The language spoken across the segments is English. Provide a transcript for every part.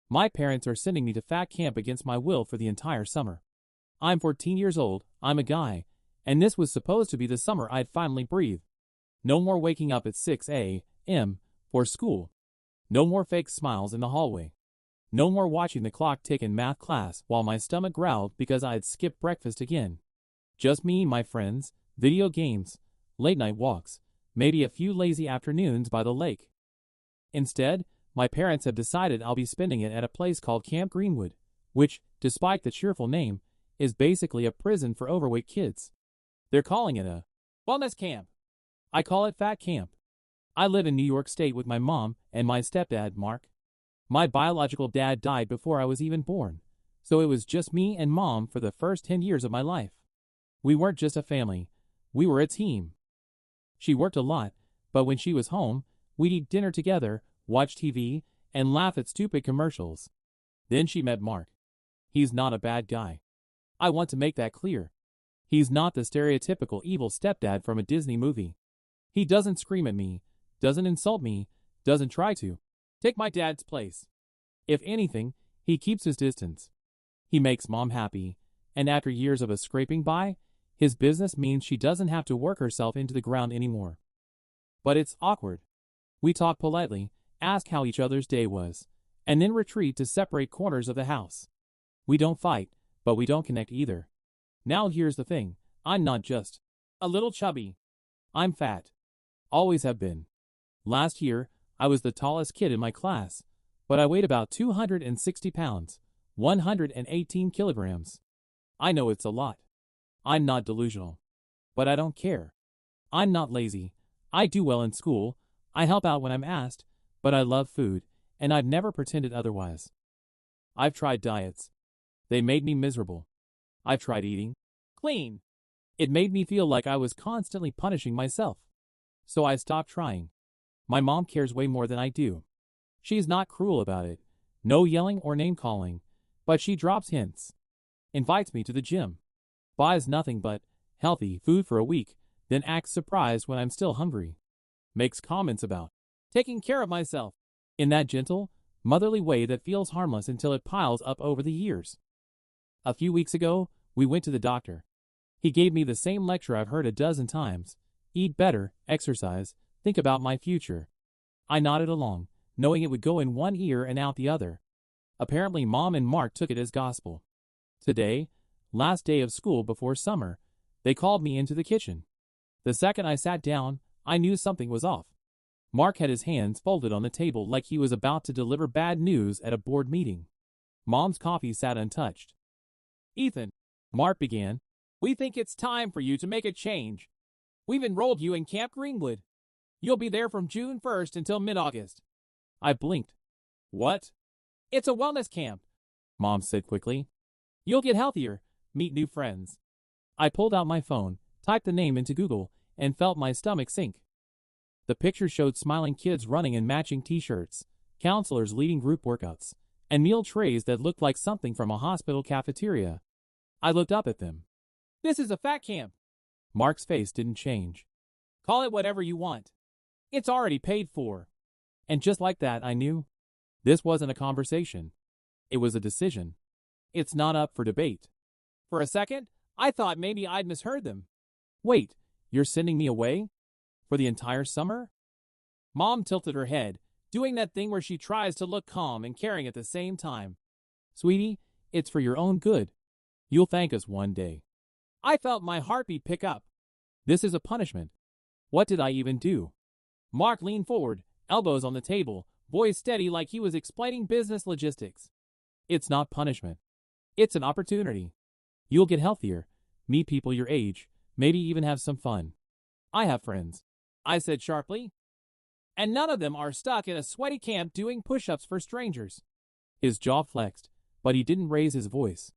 My parents are sending me to fat camp against my will for the entire summer. I'm 14 years old, I'm a guy, and this was supposed to be the summer I'd finally breathe. No more waking up at 6 a.m. for school. No more fake smiles in the hallway. No more watching the clock tick in math class while my stomach growled because I had skipped breakfast again. Just me, my friends, video games, late night walks, maybe a few lazy afternoons by the lake. Instead, my parents have decided I'll be spending it at a place called Camp Greenwood, which, despite the cheerful name, is basically a prison for overweight kids. They're calling it a wellness camp. I call it fat camp. I live in New York State with my mom and my stepdad, Mark. My biological dad died before I was even born, so it was just me and mom for the first 10 years of my life. We weren't just a family, we were a team. She worked a lot, but when she was home, we'd eat dinner together, watch TV, and laugh at stupid commercials. Then she met Mark. He's not a bad guy. I want to make that clear. He's not the stereotypical evil stepdad from a Disney movie. He doesn't scream at me, doesn't insult me, doesn't try to take my dad's place. If anything, he keeps his distance. He makes mom happy, and after years of us scraping by, his business means she doesn't have to work herself into the ground anymore. But it's awkward. We talk politely, ask how each other's day was, and then retreat to separate corners of the house. We don't fight, but we don't connect either. Now here's the thing, I'm not just a little chubby. I'm fat. Always have been. Last year, I was the tallest kid in my class, but I weighed about 260 pounds, 118 kilograms. I know it's a lot. I'm not delusional. But I don't care. I'm not lazy. I do well in school, I help out when I'm asked, but I love food, and I've never pretended otherwise. I've tried diets. They made me miserable. I've tried eating clean. It made me feel like I was constantly punishing myself. So I stopped trying. My mom cares way more than I do. She's not cruel about it, no yelling or name-calling, but she drops hints. Invites me to the gym. Buys nothing but healthy food for a week, then acts surprised when I'm still hungry. Makes comments about taking care of myself in that gentle, motherly way that feels harmless until it piles up over the years. A few weeks ago, we went to the doctor. He gave me the same lecture I've heard a dozen times. Eat better, exercise, think about my future. I nodded along, knowing it would go in one ear and out the other. Apparently Mom and Mark took it as gospel. Today, last day of school before summer, they called me into the kitchen. The second I sat down, I knew something was off. Mark had his hands folded on the table like he was about to deliver bad news at a board meeting. Mom's coffee sat untouched. "Ethan," Mark began, "we think it's time for you to make a change. We've enrolled you in Camp Greenwood. You'll be there from June 1st until mid-August." I blinked. "What?" "It's a wellness camp," Mom said quickly. "You'll get healthier, meet new friends." I pulled out my phone, typed the name into Google, and felt my stomach sink. The picture showed smiling kids running in matching t-shirts, counselors leading group workouts, and meal trays that looked like something from a hospital cafeteria. I looked up at them. "This is a fat camp." Mark's face didn't change. "Call it whatever you want. It's already paid for." And just like that, I knew. This wasn't a conversation. It was a decision. It's not up for debate. For a second, I thought maybe I'd misheard them. "Wait, you're sending me away? For the entire summer?" Mom tilted her head, doing that thing where she tries to look calm and caring at the same time. "Sweetie, it's for your own good. You'll thank us one day." I felt my heartbeat pick up. This is a punishment. What did I even do? Mark leaned forward, elbows on the table, voice steady like he was explaining business logistics. "It's not punishment. It's an opportunity. You'll get healthier, meet people your age, maybe even have some fun." "I have friends," I said sharply. "And none of them are stuck in a sweaty camp doing push-ups for strangers." His jaw flexed, but he didn't raise his voice.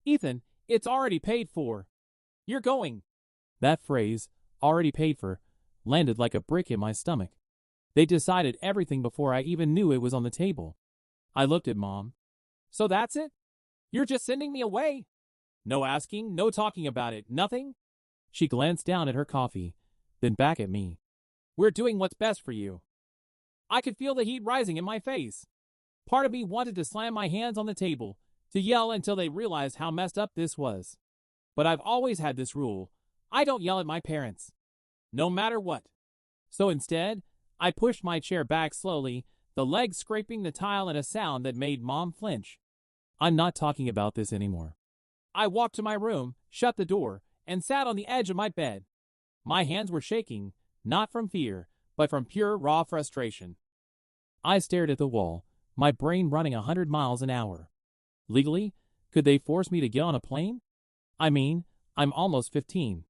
"Ethan, it's already paid for. You're going." That phrase, "already paid for," landed like a brick in my stomach. They decided everything before I even knew it was on the table. I looked at Mom. "So that's it? You're just sending me away? No asking, no talking about it, nothing?" She glanced down at her coffee, then back at me. "We're doing what's best for you." I could feel the heat rising in my face. Part of me wanted to slam my hands on the table, to yell until they realized how messed up this was. But I've always had this rule. I don't yell at my parents. No matter what. So instead, I pushed my chair back slowly, the legs scraping the tile in a sound that made Mom flinch. I'm not talking about this anymore. I walked to my room, shut the door, and sat on the edge of my bed. My hands were shaking, not from fear, but from pure raw frustration. I stared at the wall, my brain running 100 miles an hour. Legally, could they force me to get on a plane? I mean, I'm almost 15.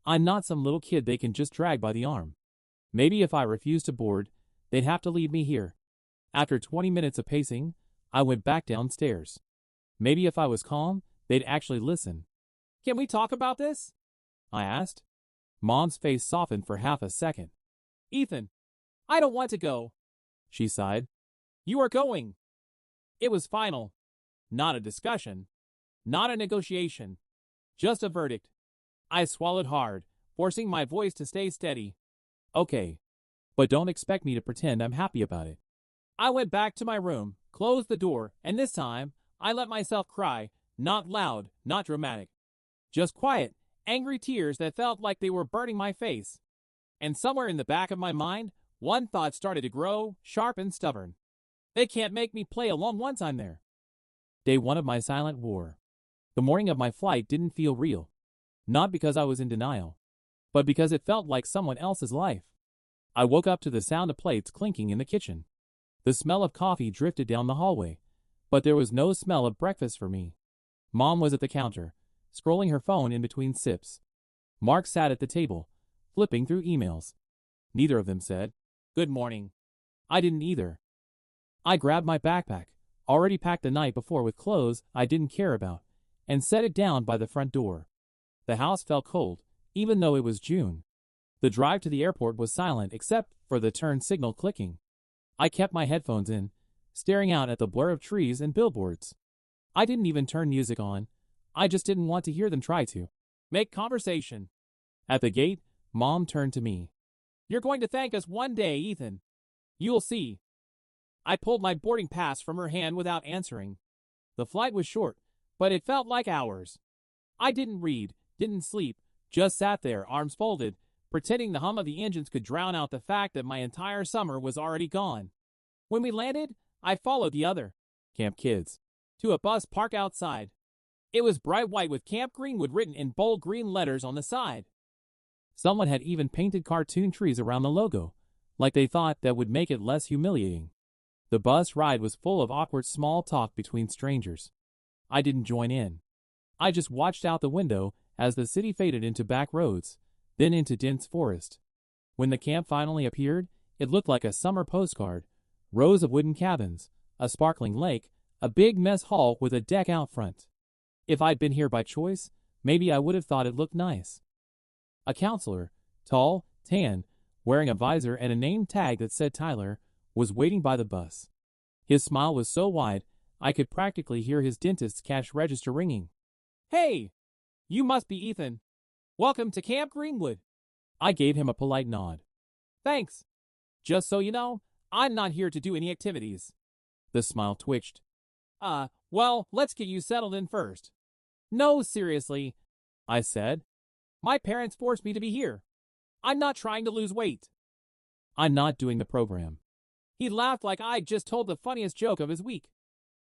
I'm not some little kid they can just drag by the arm. Maybe if I refused to board, they'd have to leave me here. After 20 minutes of pacing, I went back downstairs. Maybe if I was calm, they'd actually listen. Can we talk about this? I asked. Mom's face softened for half a second. Ethan, I don't want to go, she sighed. You are going. It was final. Not a discussion. Not a negotiation. Just a verdict. I swallowed hard, forcing my voice to stay steady. Okay. But don't expect me to pretend I'm happy about it. I went back to my room, closed the door, and this time, I let myself cry, not loud, not dramatic. Just quiet, angry tears that felt like they were burning my face. And somewhere in the back of my mind, one thought started to grow, sharp and stubborn. They can't make me play along once I'm there. Day 1 of my silent war. The morning of my flight didn't feel real. Not because I was in denial, but because it felt like someone else's life. I woke up to the sound of plates clinking in the kitchen. The smell of coffee drifted down the hallway, but there was no smell of breakfast for me. Mom was at the counter, scrolling her phone in between sips. Mark sat at the table, flipping through emails. Neither of them said, "Good morning." I didn't either. I grabbed my backpack, already packed the night before with clothes I didn't care about, and set it down by the front door. The house felt cold, even though it was June. The drive to the airport was silent except for the turn signal clicking. I kept my headphones in, staring out at the blur of trees and billboards. I didn't even turn music on. I just didn't want to hear them try to make conversation. At the gate, Mom turned to me. "You're going to thank us one day, Ethan. You'll see." I pulled my boarding pass from her hand without answering. The flight was short, but it felt like hours. I didn't read, didn't sleep, just sat there, arms folded, pretending the hum of the engines could drown out the fact that my entire summer was already gone. When we landed, I followed the other camp kids to a bus park outside. It was bright white with Camp Greenwood written in bold green letters on the side. Someone had even painted cartoon trees around the logo, like they thought that would make it less humiliating. The bus ride was full of awkward small talk between strangers. I didn't join in. I just watched out the window as the city faded into back roads, then into dense forest. When the camp finally appeared, it looked like a summer postcard. Rows of wooden cabins, a sparkling lake, a big mess hall with a deck out front. If I'd been here by choice, maybe I would have thought it looked nice. A counselor, tall, tan, wearing a visor and a name tag that said Tyler, was waiting by the bus. His smile was so wide, I could practically hear his dentist's cash register ringing. "Hey! You must be Ethan. Welcome to Camp Greenwood." I gave him a polite nod. "Thanks. Just so you know, I'm not here to do any activities." The smile twitched. Well, let's get you settled in first." "No, seriously," I said. "My parents forced me to be here. I'm not trying to lose weight." "I'm not doing the program." He laughed like I'd just told the funniest joke of his week.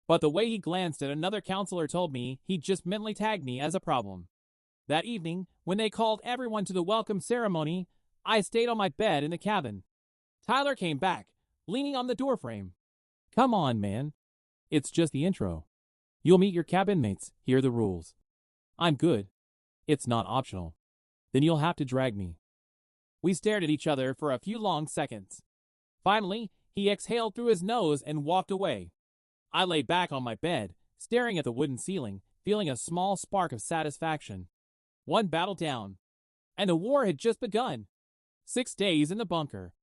But the way he glanced at another counselor told me he'd just mentally tagged me as a problem. That evening, when they called everyone to the welcome ceremony, I stayed on my bed in the cabin. Tyler came back, leaning on the doorframe. "Come on, man. It's just the intro. You'll meet your cabin mates, hear the rules." "I'm good. It's not optional." "Then you'll have to drag me." We stared at each other for a few long seconds. Finally, he exhaled through his nose and walked away. I lay back on my bed, staring at the wooden ceiling, feeling a small spark of satisfaction. One battle down. And the war had just begun. 6 days in the bunker.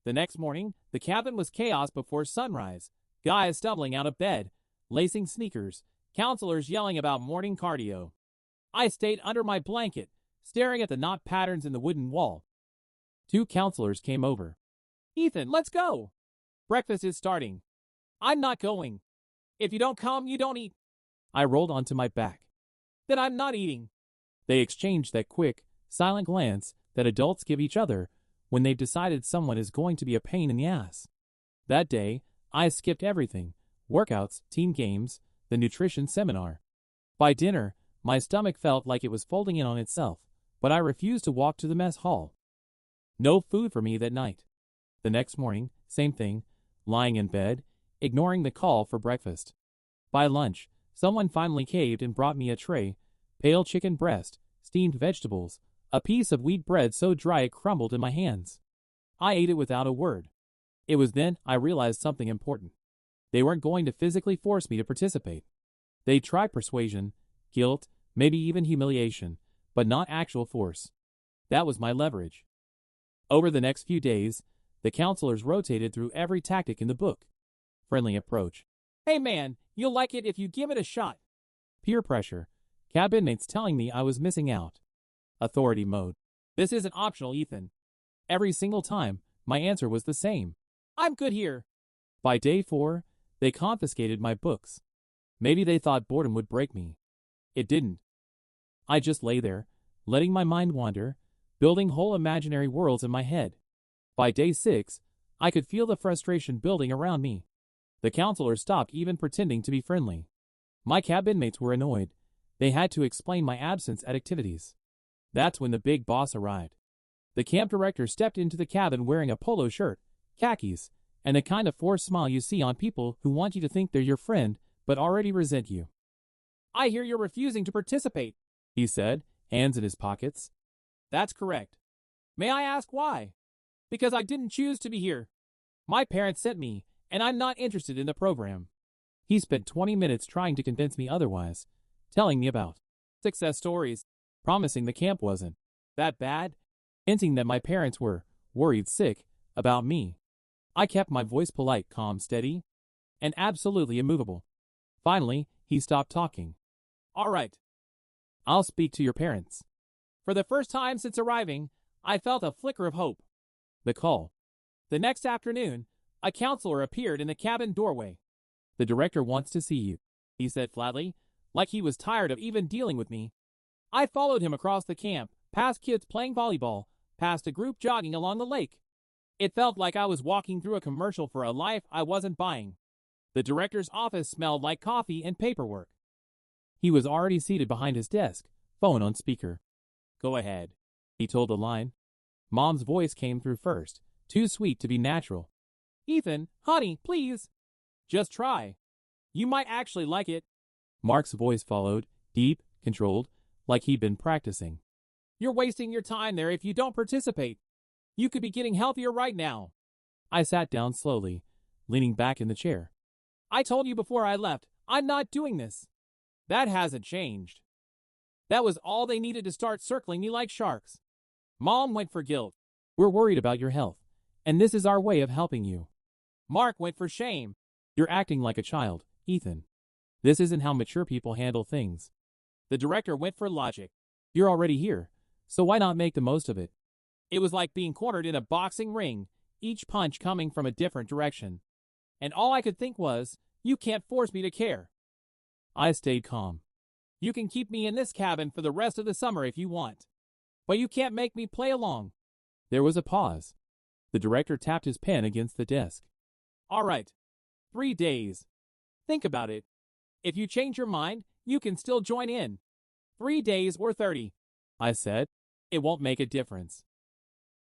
The next morning, the cabin was chaos before sunrise. Guys stumbling out of bed, lacing sneakers, counselors yelling about morning cardio. I stayed under my blanket, staring at the knot patterns in the wooden wall. 2 counselors came over. "Ethan, let's go. Breakfast is starting." I'm not going. If you don't come, you don't eat. I rolled onto my back. Then I'm not eating. They exchanged that quick, silent glance that adults give each other when they've decided someone is going to be a pain in the ass. That day, I skipped everything: workouts, team games, the nutrition seminar. By dinner, my stomach felt like it was folding in on itself, but I refused to walk to the mess hall. No food for me that night. The next morning, same thing, lying in bed, ignoring the call for breakfast. By lunch, someone finally caved and brought me a tray: pale chicken breast, steamed vegetables, a piece of wheat bread so dry it crumbled in my hands. I ate it without a word. It was then I realized something important. They weren't going to physically force me to participate. They'd try persuasion, guilt, maybe even humiliation, but not actual force. That was my leverage. Over the next few days, the counselors rotated through every tactic in the book. Friendly approach. Hey man, you'll like it if you give it a shot. Peer pressure. Cabin mates telling me I was missing out. Authority mode. This isn't optional, Ethan. Every single time, my answer was the same. I'm good here. By day 4, they confiscated my books. Maybe they thought boredom would break me. It didn't. I just lay there, letting my mind wander, building whole imaginary worlds in my head. By day 6, I could feel the frustration building around me. The counselors stopped even pretending to be friendly. My cabin mates were annoyed. They had to explain my absence at activities. That's when the big boss arrived. The camp director stepped into the cabin wearing a polo shirt, khakis, and the kind of forced smile you see on people who want you to think they're your friend but already resent you. I hear you're refusing to participate, he said, hands in his pockets. That's correct. May I ask why? Because I didn't choose to be here. My parents sent me, and I'm not interested in the program. He spent 20 minutes trying to convince me otherwise, telling me about success stories, promising the camp wasn't that bad, hinting that my parents were worried sick about me. I kept my voice polite, calm, steady, and absolutely immovable. Finally, he stopped talking. All right. I'll speak to your parents. For the first time since arriving, I felt a flicker of hope. The call. The next afternoon, a counselor appeared in the cabin doorway. The director wants to see you, he said flatly, like he was tired of even dealing with me. I followed him across the camp, past kids playing volleyball, past a group jogging along the lake. It felt like I was walking through a commercial for a life I wasn't buying. The director's office smelled like coffee and paperwork. He was already seated behind his desk, phone on speaker. Go ahead, he told the line. Mom's voice came through first, too sweet to be natural. Ethan, honey, please. Just try. You might actually like it. Mark's voice followed, deep, controlled, like he'd been practicing. You're wasting your time there if you don't participate. You could be getting healthier right now. I sat down slowly, leaning back in the chair. I told you before I left, I'm not doing this. That hasn't changed. That was all they needed to start circling me like sharks. Mom went for guilt. We're worried about your health, and this is our way of helping you. Mark went for shame. You're acting like a child, Ethan. This isn't how mature people handle things. The director went for logic. You're already here, so why not make the most of it? It was like being cornered in a boxing ring, each punch coming from a different direction. And all I could think was, you can't force me to care. I stayed calm. You can keep me in this cabin for the rest of the summer if you want. But you can't make me play along. There was a pause. The director tapped his pen against the desk. All right. 3 days. Think about it. If you change your mind, you can still join in. 3 days or 30. I said. It won't make a difference.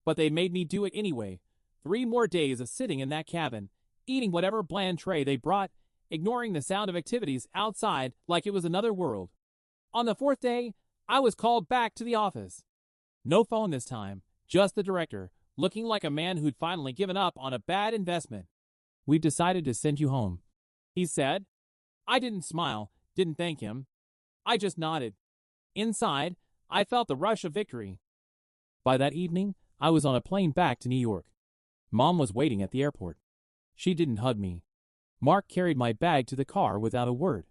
But they made me do it anyway. 3 more days of sitting in that cabin, eating whatever bland tray they brought, ignoring the sound of activities outside like it was another world. On the 4th day, I was called back to the office. No phone this time, just the director, looking like a man who'd finally given up on a bad investment. We've decided to send you home, he said. I didn't smile, didn't thank him. I just nodded. Inside, I felt the rush of victory. By that evening, I was on a plane back to New York. Mom was waiting at the airport. She didn't hug me. Mark carried my bag to the car without a word.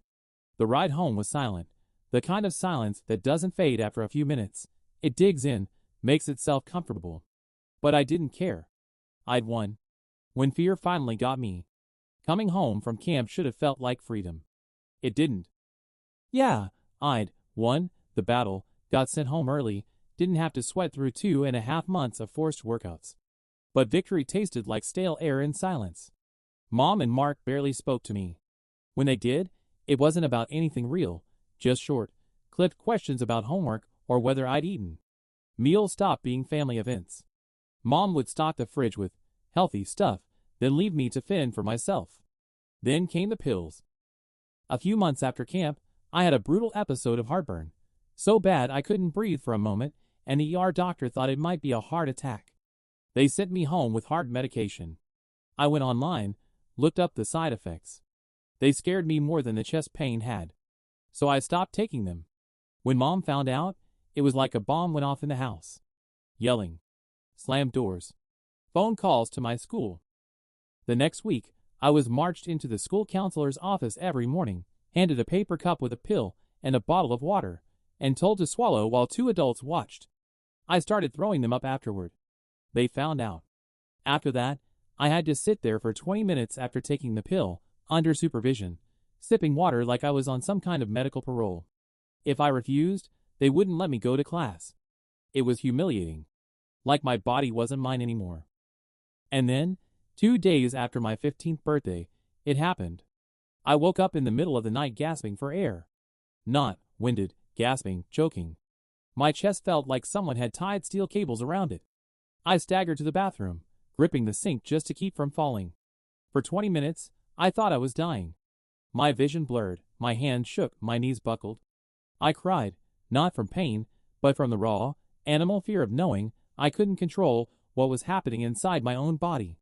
The ride home was silent, the kind of silence that doesn't fade after a few minutes. It digs in, makes itself comfortable. But I didn't care. I'd won. When fear finally got me. Coming home from camp should have felt like freedom. It didn't. Yeah, I'd won the battle, got sent home early, didn't have to sweat through 2.5 months of forced workouts. But victory tasted like stale air in silence. Mom and Mark barely spoke to me. When they did, it wasn't about anything real, just short, clipped questions about homework or whether I'd eaten. Meals stopped being family events. Mom would stock the fridge with healthy stuff, then leave me to fend for myself. Then came the pills. A few months after camp, I had a brutal episode of heartburn. So bad I couldn't breathe for a moment, and the ER doctor thought it might be a heart attack. They sent me home with heart medication. I went online, looked up the side effects. They scared me more than the chest pain had. So I stopped taking them. When Mom found out, it was like a bomb went off in the house. Yelling. Slammed doors. Phone calls to my school. The next week, I was marched into the school counselor's office every morning, handed a paper cup with a pill and a bottle of water, and told to swallow while 2 adults watched. I started throwing them up afterward. They found out. After that, I had to sit there for 20 minutes after taking the pill, under supervision, sipping water like I was on some kind of medical parole. If I refused, they wouldn't let me go to class. It was humiliating. Like my body wasn't mine anymore. And then, 2 days after my 15th birthday, it happened. I woke up in the middle of the night gasping for air. Not winded, gasping, choking. My chest felt like someone had tied steel cables around it. I staggered to the bathroom, gripping the sink just to keep from falling. For 20 minutes, I thought I was dying. My vision blurred, my hands shook, my knees buckled. I cried, not from pain, but from the raw, animal fear of knowing I couldn't control what was happening inside my own body.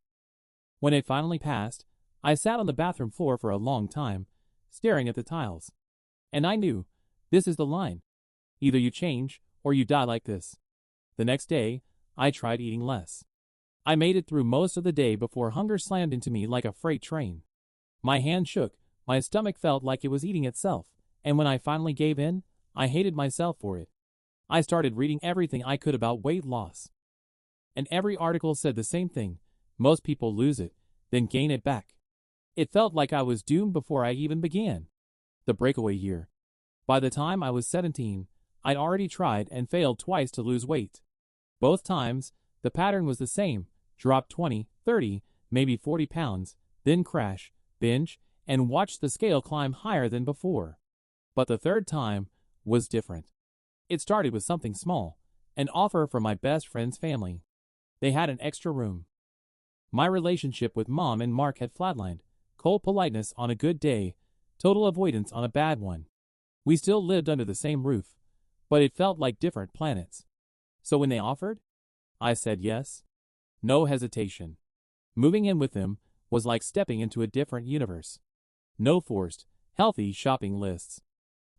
When it finally passed, I sat on the bathroom floor for a long time, staring at the tiles. And I knew, this is the line. Either you change, or you die like this. The next day, I tried eating less. I made it through most of the day before hunger slammed into me like a freight train. My hand shook, my stomach felt like it was eating itself, and when I finally gave in, I hated myself for it. I started reading everything I could about weight loss. And every article said the same thing: most people lose it, then gain it back. It felt like I was doomed before I even began. The breakaway year. By the time I was 17, I'd already tried and failed twice to lose weight. Both times, the pattern was the same: drop 20, 30, maybe 40 pounds, then crash, binge, and watch the scale climb higher than before. But the third time was different. It started with something small, an offer from my best friend's family. They had an extra room. My relationship with Mom and Mark had flatlined, cold politeness on a good day, total avoidance on a bad one. We still lived under the same roof, but it felt like different planets. So when they offered, I said yes. No hesitation. Moving in with them was like stepping into a different universe. No forced, healthy shopping lists.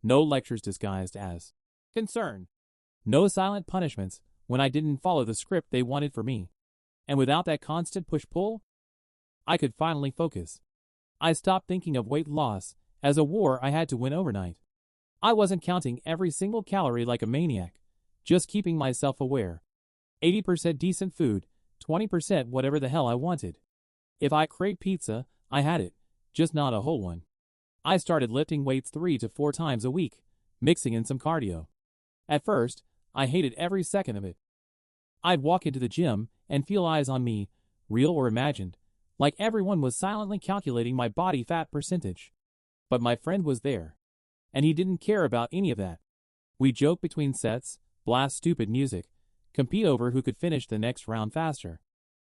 No lectures disguised as concern. No silent punishments when I didn't follow the script they wanted for me. And without that constant push-pull, I could finally focus. I stopped thinking of weight loss as a war I had to win overnight. I wasn't counting every single calorie like a maniac, just keeping myself aware. 80% decent food, 20% whatever the hell I wanted. If I craved pizza, I had it, just not a whole one. I started lifting weights 3 to 4 times a week, mixing in some cardio. At first, I hated every second of it. I'd walk into the gym and feel eyes on me, real or imagined, like everyone was silently calculating my body fat percentage. But my friend was there, and he didn't care about any of that. We joked between sets, blast stupid music, compete over who could finish the next round faster.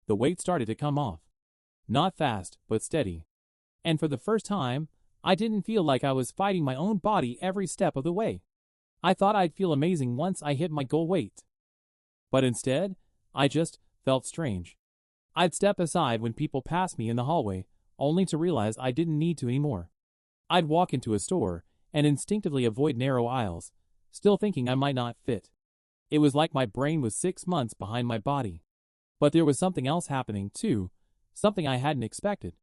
The weight started to come off. Not fast, but steady. And for the first time, I didn't feel like I was fighting my own body every step of the way. I thought I'd feel amazing once I hit my goal weight. But instead, I just felt strange. I'd step aside when people passed me in the hallway, only to realize I didn't need to anymore. I'd walk into a store and instinctively avoid narrow aisles, still thinking I might not fit. It was like my brain was 6 months behind my body. But there was something else happening too, something I hadn't expected.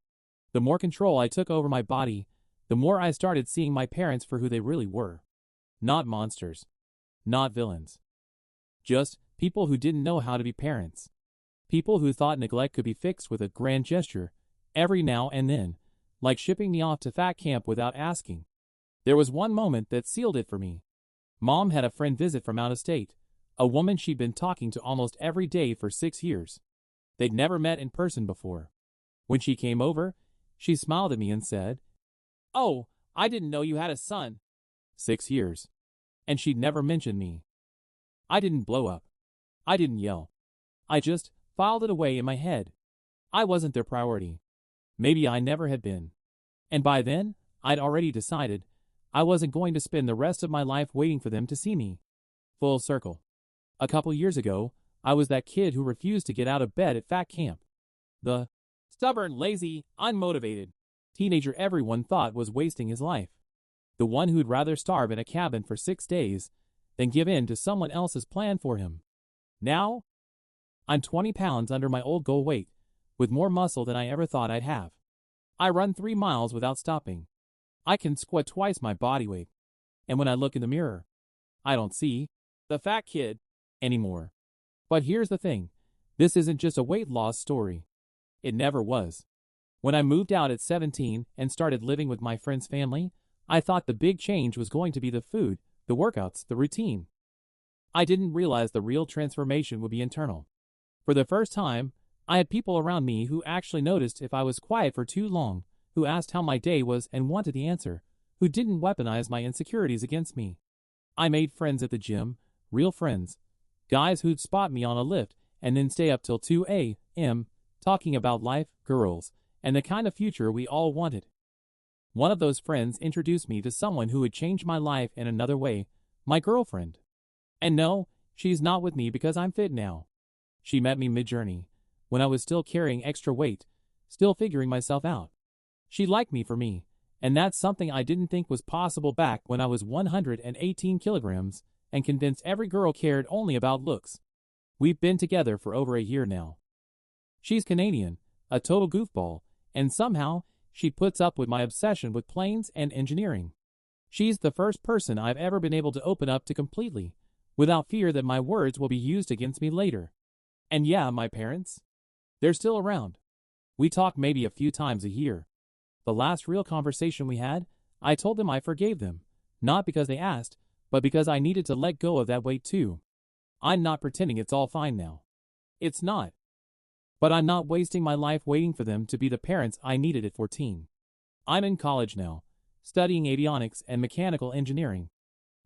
The more control I took over my body, the more I started seeing my parents for who they really were. Not monsters. Not villains. Just people who didn't know how to be parents. People who thought neglect could be fixed with a grand gesture, every now and then, like shipping me off to fat camp without asking. There was one moment that sealed it for me. Mom had a friend visit from out of state, a woman she'd been talking to almost every day for 6 years. They'd never met in person before. When she came over, she smiled at me and said, "Oh, I didn't know you had a son." 6 years. And she'd never mentioned me. I didn't blow up. I didn't yell. I just filed it away in my head. I wasn't their priority. Maybe I never had been. And by then, I'd already decided I wasn't going to spend the rest of my life waiting for them to see me. Full circle. A couple years ago, I was that kid who refused to get out of bed at fat camp. The stubborn, lazy, unmotivated teenager everyone thought was wasting his life. The one who'd rather starve in a cabin for 6 days than give in to someone else's plan for him. Now, I'm 20 pounds under my old goal weight, with more muscle than I ever thought I'd have. I run 3 miles without stopping. I can squat twice my body weight. And when I look in the mirror, I don't see the fat kid anymore. But here's the thing. This isn't just a weight loss story. It never was. When I moved out at 17 and started living with my friend's family, I thought the big change was going to be the food, the workouts, the routine. I didn't realize the real transformation would be internal. For the first time, I had people around me who actually noticed if I was quiet for too long, who asked how my day was and wanted the answer, who didn't weaponize my insecurities against me. I made friends at the gym, real friends. Guys who'd spot me on a lift and then stay up till 2 a.m. talking about life, girls, and the kind of future we all wanted. One of those friends introduced me to someone who would change my life in another way, my girlfriend. And no, she's not with me because I'm fit now. She met me mid-journey, when I was still carrying extra weight, still figuring myself out. She liked me for me, and that's something I didn't think was possible back when I was 118 kilograms and convinced every girl cared only about looks. We've been together for over a year now. She's Canadian, a total goofball, and somehow, she puts up with my obsession with planes and engineering. She's the first person I've ever been able to open up to completely, without fear that my words will be used against me later. And yeah, my parents? They're still around. We talk maybe a few times a year. The last real conversation we had, I told them I forgave them, not because they asked, but because I needed to let go of that weight too. I'm not pretending it's all fine now. It's not. But I'm not wasting my life waiting for them to be the parents I needed at 14. I'm in college now, studying avionics and mechanical engineering.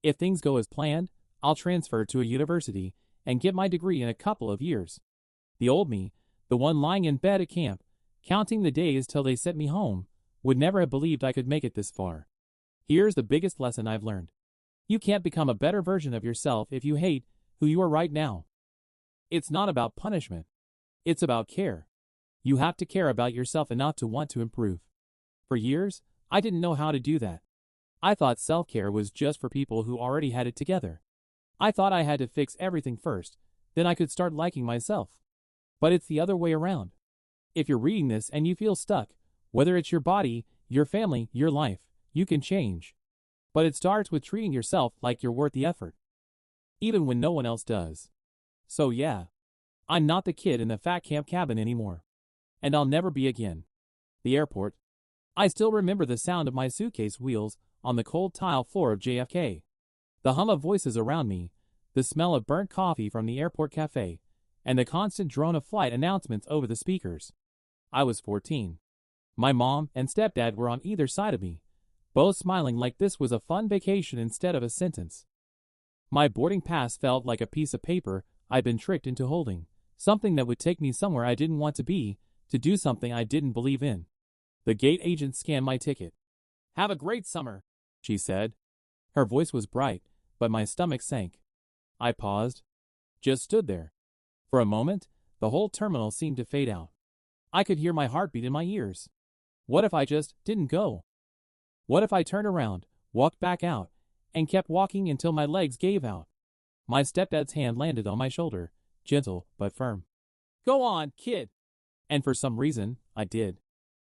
If things go as planned, I'll transfer to a university and get my degree in a couple of years. The old me, the one lying in bed at camp, counting the days till they sent me home, would never have believed I could make it this far. Here's the biggest lesson I've learned. You can't become a better version of yourself if you hate who you are right now. It's not about punishment. It's about care. You have to care about yourself enough to want to improve. For years, I didn't know how to do that. I thought self-care was just for people who already had it together. I thought I had to fix everything first, then I could start liking myself. But it's the other way around. If you're reading this and you feel stuck, whether it's your body, your family, your life, you can change. But it starts with treating yourself like you're worth the effort. Even when no one else does. So yeah. I'm not the kid in the fat camp cabin anymore. And I'll never be again. The airport. I still remember the sound of my suitcase wheels on the cold tile floor of JFK. The hum of voices around me, the smell of burnt coffee from the airport cafe, and the constant drone of flight announcements over the speakers. I was 14. My mom and stepdad were on either side of me, both smiling like this was a fun vacation instead of a sentence. My boarding pass felt like a piece of paper I'd been tricked into holding. Something that would take me somewhere I didn't want to be, to do something I didn't believe in. The gate agent scanned my ticket. "Have a great summer," she said. Her voice was bright, but my stomach sank. I paused. Just stood there. For a moment, the whole terminal seemed to fade out. I could hear my heartbeat in my ears. What if I just didn't go? What if I turned around, walked back out, and kept walking until my legs gave out? My stepdad's hand landed on my shoulder. Gentle, but firm. "Go on, kid." And for some reason, I did.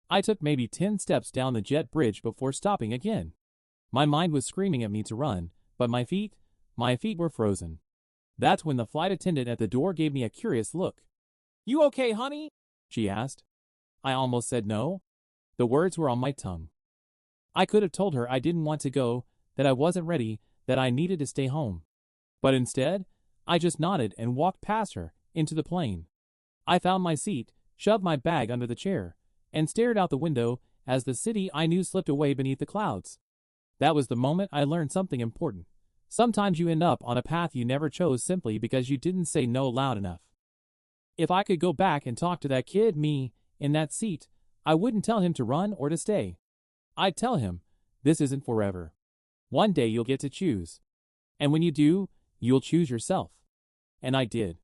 I took maybe 10 steps down the jet bridge before stopping again. My mind was screaming at me to run, but my feet were frozen. That's when the flight attendant at the door gave me a curious look. "You okay, honey?" she asked. I almost said no. The words were on my tongue. I could have told her I didn't want to go, that I wasn't ready, that I needed to stay home. But instead, I just nodded and walked past her, into the plane. I found my seat, shoved my bag under the chair, and stared out the window as the city I knew slipped away beneath the clouds. That was the moment I learned something important. Sometimes you end up on a path you never chose simply because you didn't say no loud enough. If I could go back and talk to that kid me, in that seat, I wouldn't tell him to run or to stay. I'd tell him, this isn't forever. One day you'll get to choose. And when you do, you'll choose yourself. And I did.